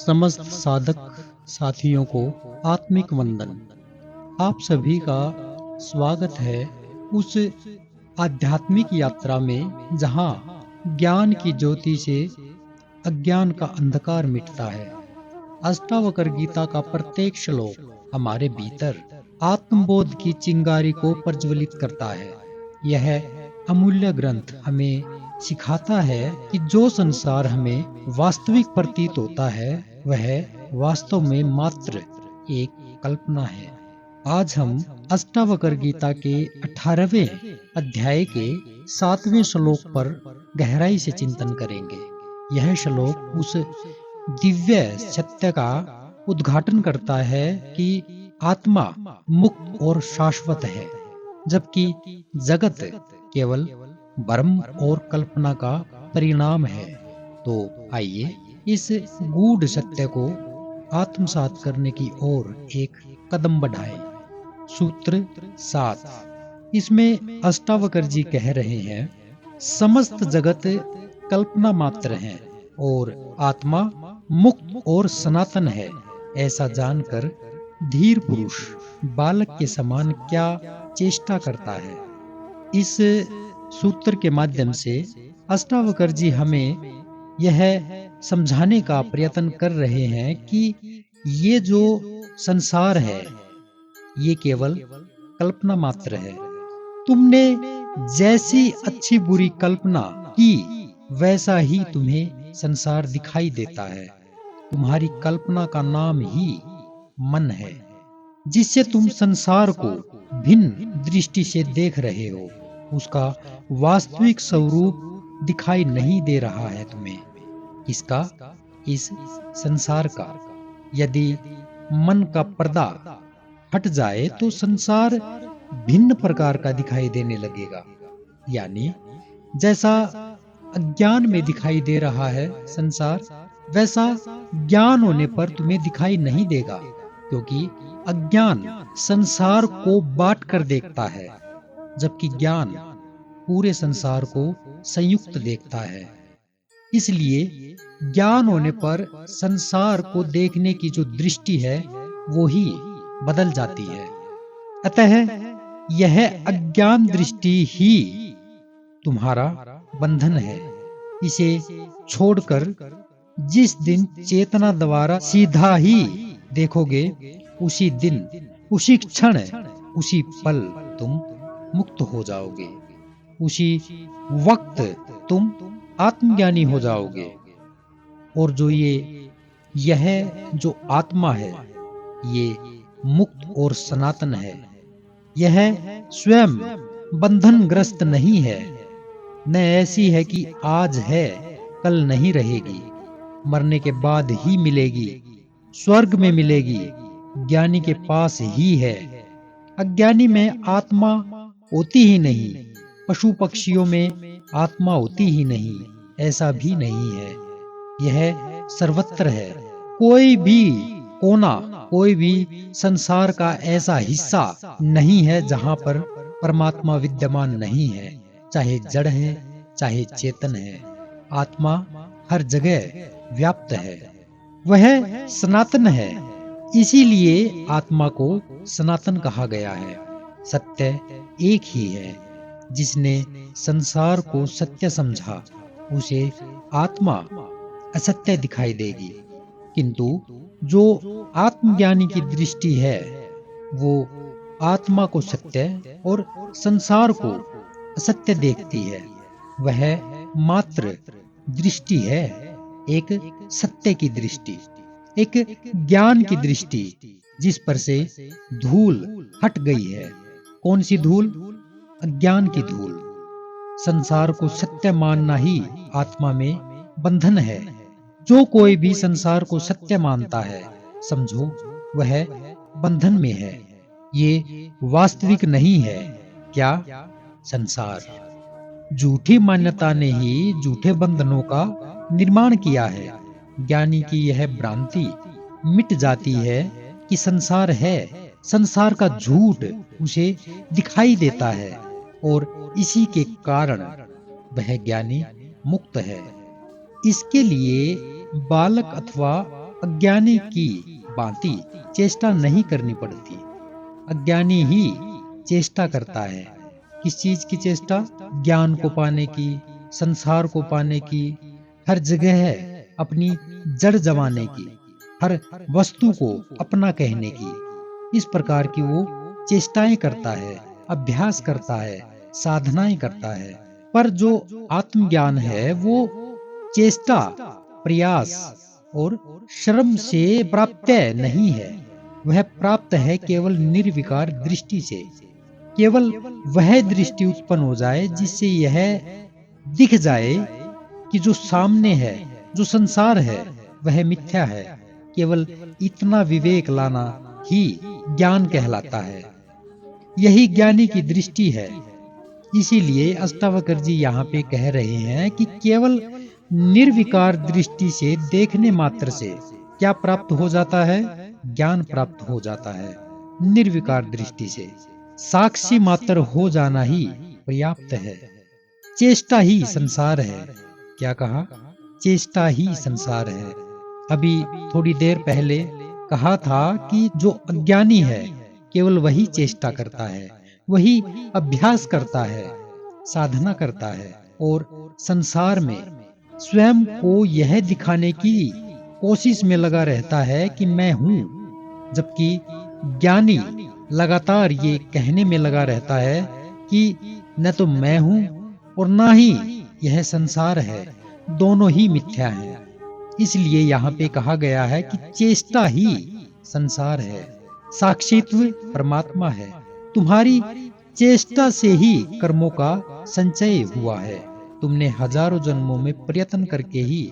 समस्त साधक साथियों को आत्मिक वंदन। आप सभी का स्वागत है उस आध्यात्मिक यात्रा में जहां ज्ञान की ज्योति से अज्ञान का अंधकार मिटता है। अष्टावक्र गीता का प्रत्येक श्लोक हमारे भीतर आत्मबोध की चिंगारी को प्रज्वलित करता है। यह अमूल्य ग्रंथ हमें सिखाता है कि जो संसार हमें वास्तविक प्रतीत होता है वह वास्तव में मात्र एक कल्पना है। आज हम अष्टावक्र गीता के 18वें अध्याय के 7वें श्लोक पर गहराई से चिंतन करेंगे। यह श्लोक उस दिव्य सत्य का उद्घाटन करता है कि आत्मा मुक्त और शाश्वत है, जबकि जगत केवल भ्रम और कल्पना का परिणाम है। तो आइए इस गूढ़ सत्य को आत्मसात करने की ओर एक कदम बढ़ाएं। सूत्र 7। इसमें अष्टावक्र जी कह रहे हैं, समस्त जगत कल्पना मात्र है और आत्मा मुक्त और सनातन है। ऐसा जानकर धीर पुरुष बालक के समान क्या चेष्टा करता है। इस सूत्र के माध्यम से अष्टावक्र जी हमें यह समझाने का प्रयत्न कर रहे हैं कि ये जो संसार है ये केवल कल्पना मात्र है। तुमने जैसी अच्छी बुरी कल्पना की वैसा ही तुम्हें संसार दिखाई देता है। तुम्हारी कल्पना का नाम ही मन है, जिससे तुम संसार को भिन्न दृष्टि से देख रहे हो। उसका वास्तविक स्वरूप दिखाई नहीं दे रहा है तुम्हें। किसका? इस संसार का। यदि मन का पर्दा हट जाए तो संसार भिन्न प्रकार का दिखाई देने लगेगा। यानी जैसा अज्ञान में दिखाई दे रहा है संसार, वैसा ज्ञान होने पर तुम्हें दिखाई नहीं देगा, क्योंकि अज्ञान संसार को बांट कर देखता है, जबकि ज्ञान पूरे संसार को संयुक्त देखता है। इसलिए ज्ञान होने पर संसार को देखने की जो दृष्टि है वो ही बदल जाती है। अतः यह अज्ञान दृष्टि ही तुम्हारा बंधन है। इसे छोड़कर जिस दिन चेतना द्वारा सीधा ही देखोगे, उसी दिन, उसी क्षण, उसी पल तुम मुक्त हो जाओगे। उसी वक्त तुम आत्मज्ञानी हो जाओगे। और जो यह जो आत्मा है ये मुक्त और सनातन है। यह स्वयं बंधनग्रस्त नहीं है, न ऐसी है कि आज है कल नहीं रहेगी, मरने के बाद ही मिलेगी, स्वर्ग में मिलेगी, ज्ञानी के पास ही है। अज्ञानी में आत्मा होती ही नहीं, पशु पक्षियों में आत्मा होती ही नहीं, ऐसा भी नहीं है। यह सर्वत्र है। कोई भी कोना, कोई भी संसार का ऐसा हिस्सा नहीं है जहां पर परमात्मा विद्यमान नहीं है। चाहे जड़ है, चाहे चेतन है, आत्मा हर जगह व्याप्त है। वह सनातन है, इसीलिए आत्मा को सनातन कहा गया है। सत्य एक ही है। जिसने संसार को सत्य समझा उसे आत्मा असत्य दिखाई देगी, किंतु जो आत्मज्ञानी की दृष्टि है वो आत्मा को सत्य और संसार को असत्य देखती है। वह मात्र दृष्टि है, एक सत्य की दृष्टि, एक ज्ञान की दृष्टि, जिस पर से धूल हट गई है। कौन सी धूल? अज्ञान की धूल। संसार को सत्य मानना ही आत्मा में बंधन है। जो कोई भी संसार को सत्य मानता है, समझो वह बंधन में है। ये वास्तविक नहीं है। क्या? संसार। झूठी मान्यता ने ही झूठे बंधनों का निर्माण किया है। ज्ञानी की यह भ्रांति मिट जाती है कि संसार है, संसार का झूठ उसे दिखाई देता है और इसी के कारण वह ज्ञानी मुक्त है। इसके लिए बालक अथवा अज्ञानी की भांति चेष्टा नहीं करनी पड़ती। अज्ञानी ही चेष्टा करता है। किस चीज की चेष्टा? ज्ञान को पाने की, संसार को पाने की, हर जगह अपनी जड़ जमाने की, हर वस्तु को अपना कहने की। इस प्रकार की वो चेष्टाएं करता है, अभ्यास करता है, साधनाएं करता है। पर जो आत्मज्ञान है वो चेष्टा, प्रयास और श्रम से प्राप्त नहीं है। वह प्राप्त है केवल निर्विकार दृष्टि से। केवल वह दृष्टि उत्पन्न हो जाए जिससे यह दिख जाए कि जो सामने है, जो संसार है, वह मिथ्या है। केवल इतना विवेक लाना ही ज्ञान कहलाता है। यही ज्ञानी की दृष्टि है। इसीलिए अष्टावक्र जी यहाँ पे कह रहे हैं कि केवल निर्विकार दृष्टि से देखने मात्र से क्या प्राप्त हो जाता है? ज्ञान प्राप्त हो जाता है। निर्विकार दृष्टि से साक्षी मात्र हो जाना ही पर्याप्त है। चेष्टा ही संसार है। क्या कहा? चेष्टा ही संसार है। अभी थोड़ी देर पहले कहा था कि जो अज्ञानी है केवल वही चेष्टा करता है, वही अभ्यास करता है, साधना करता है और संसार में स्वयं को यह दिखाने की कोशिश में लगा रहता है कि मैं हूं। जबकि ज्ञानी लगातार ये कहने में लगा रहता है कि न तो मैं हूं और ना ही यह संसार है, दोनों ही मिथ्या हैं। इसलिए यहाँ पे कहा गया है कि चेष्टा ही संसार है, साक्षित्व परमात्मा है। तुम्हारी चेष्टा से ही कर्मों का संचय हुआ है। तुमने हजारों जन्मों में प्रयत्न करके ही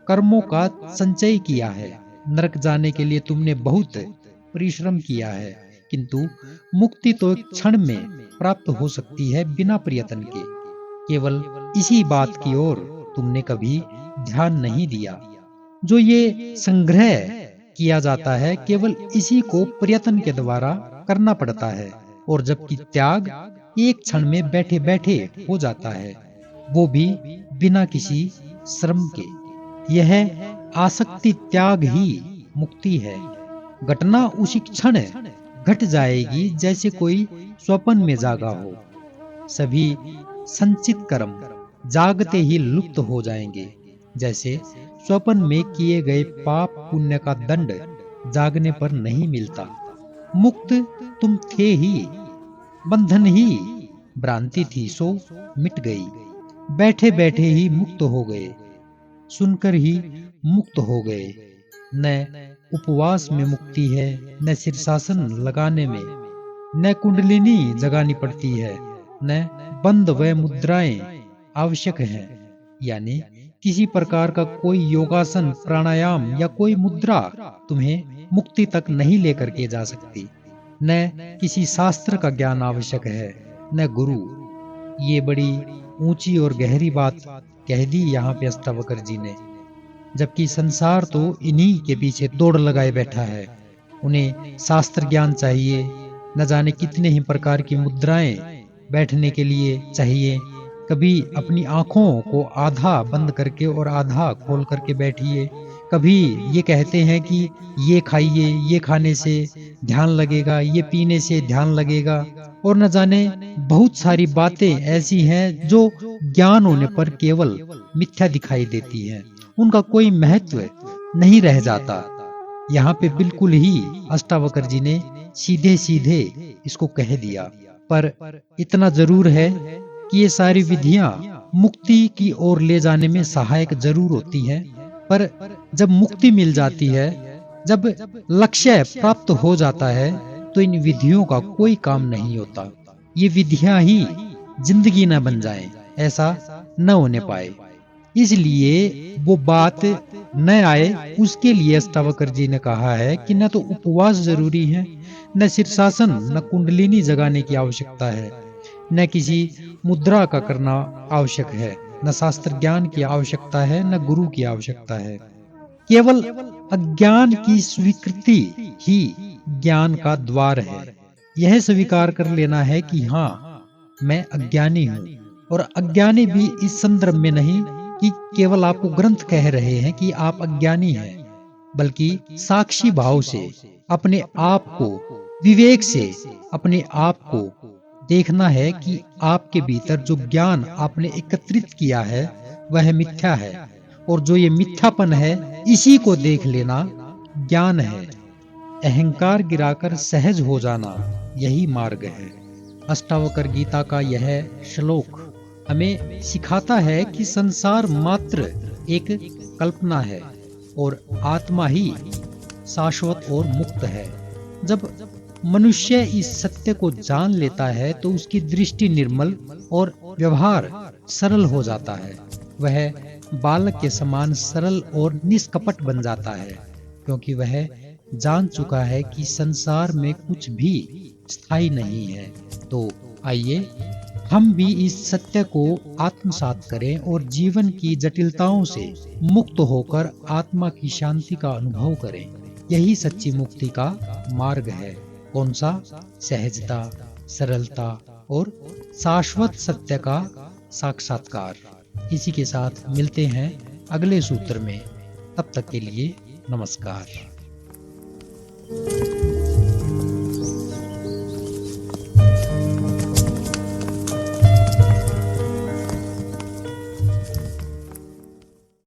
कर्मों का संचय किया है। नरक जाने के लिए तुमने बहुत परिश्रम किया है, किंतु मुक्ति तो एक क्षण में प्राप्त हो सकती है बिना प्रयत्न के। केवल इसी बात की ओर तुमने कभी ध्यान नहीं दिया। जो ये संग्रह किया जाता है केवल इसी को प्रयत्न के द्वारा करना पड़ता है, और जबकि त्याग एक क्षण में बैठे बैठे हो जाता है, वो भी बिना किसी श्रम के। यह आसक्ति त्याग ही मुक्ति है। घटना उसी क्षण घट जाएगी जैसे कोई स्वप्न में जागा हो। सभी संचित कर्म जागते ही लुप्त हो जाएंगे, जैसे स्वप्न में किए गए पाप पुण्य का दंड जागने पर नहीं मिलता। मुक्त तुम थे ही, बंधन ही भ्रांति थी सो मिट गई। बैठे बैठे ही मुक्त हो गए, सुनकर ही मुक्त हो गए। न उपवास में मुक्ति है, न शीर्षासन लगाने में, न कुंडलिनी जगानी पड़ती है, न बंद व मुद्राएं आवश्यक हैं। यानी किसी प्रकार का कोई योगासन, प्राणायाम या कोई मुद्रा तुम्हें मुक्ति तक नहीं लेकर के जा सकती। न किसी शास्त्र का ज्ञान आवश्यक है, न गुरु। ये बड़ी ऊंची और गहरी बात कह दी यहाँ पे अष्टावक्र जी ने। जबकि संसार तो इन्हीं के पीछे दौड़ लगाए बैठा है। उन्हें शास्त्र ज्ञान चाहिए, न जाने कितने ही प्रकार की मुद्राएं बैठने के लिए चाहिए। कभी अपनी आंखों को आधा बंद करके और आधा खोल करके बैठिए। कभी ये कहते हैं कि ये खाइए, ये खाने से ध्यान लगेगा, ये पीने से ध्यान लगेगा, और न जाने बहुत सारी बातें ऐसी हैं जो ज्ञान होने पर केवल मिथ्या दिखाई देती हैं। उनका कोई महत्व नहीं रह जाता। यहाँ पे बिल्कुल ही अष्टावक्र जी ने सीधे सीधे इसको कह दिया। पर इतना जरूर है कि ये सारी विधियां मुक्ति की ओर ले जाने में सहायक जरूर होती हैं, पर जब मुक्ति मिल जाती है, जब लक्ष्य प्राप्त हो जाता है, तो इन विधियों का कोई काम नहीं होता। ये विधियां ही जिंदगी न बन जाएं, ऐसा न होने पाए। इसलिए वो बात न आए, उसके लिए अष्टावक्र जी ने कहा है कि न तो उपवास जरूरी है, न शीर्षासन, न कुंडलिनी जगाने की आवश्यकता है, न किसी मुद्रा का करना आवश्यक है, न शास्त्र ज्ञान की आवश्यकता है, न गुरु की आवश्यकता है। केवल अज्ञान की स्वीकृति ही ज्ञान का द्वार है। यह स्वीकार कर लेना है कि हाँ, मैं अज्ञानी हूँ। और अज्ञानी भी इस संदर्भ में नहीं कि केवल आपको ग्रंथ कह रहे हैं कि आप अज्ञानी हैं। बल्कि साक्षी भाव से अपने आप को, विवेक से अपने आप को देखना है कि आपके भीतर जो ज्ञान आपने एकत्रित किया है वह मिथ्या है, और जो ये मिथ्यापन है इसी को देख लेना ज्ञान है। अहंकार गिराकर सहज हो जाना यही मार्ग है। अष्टावक्र गीता का यह श्लोक हमें सिखाता है कि संसार मात्र एक कल्पना है और आत्मा ही शाश्वत और मुक्त है। जब मनुष्य इस सत्य को जान लेता है तो उसकी दृष्टि निर्मल और व्यवहार सरल हो जाता है। वह बालक के समान सरल और निष्कपट बन जाता है, क्योंकि वह जान चुका है कि संसार में कुछ भी स्थायी नहीं है। तो आइए हम भी इस सत्य को आत्मसात करें और जीवन की जटिलताओं से मुक्त होकर आत्मा की शांति का अनुभव करें। यही सच्ची मुक्ति का मार्ग है। कौन सा? सहजता, सरलता और शाश्वत सत्य का साक्षात्कार। इसी के साथ मिलते हैं अगले सूत्र में। तब तक के लिए नमस्कार।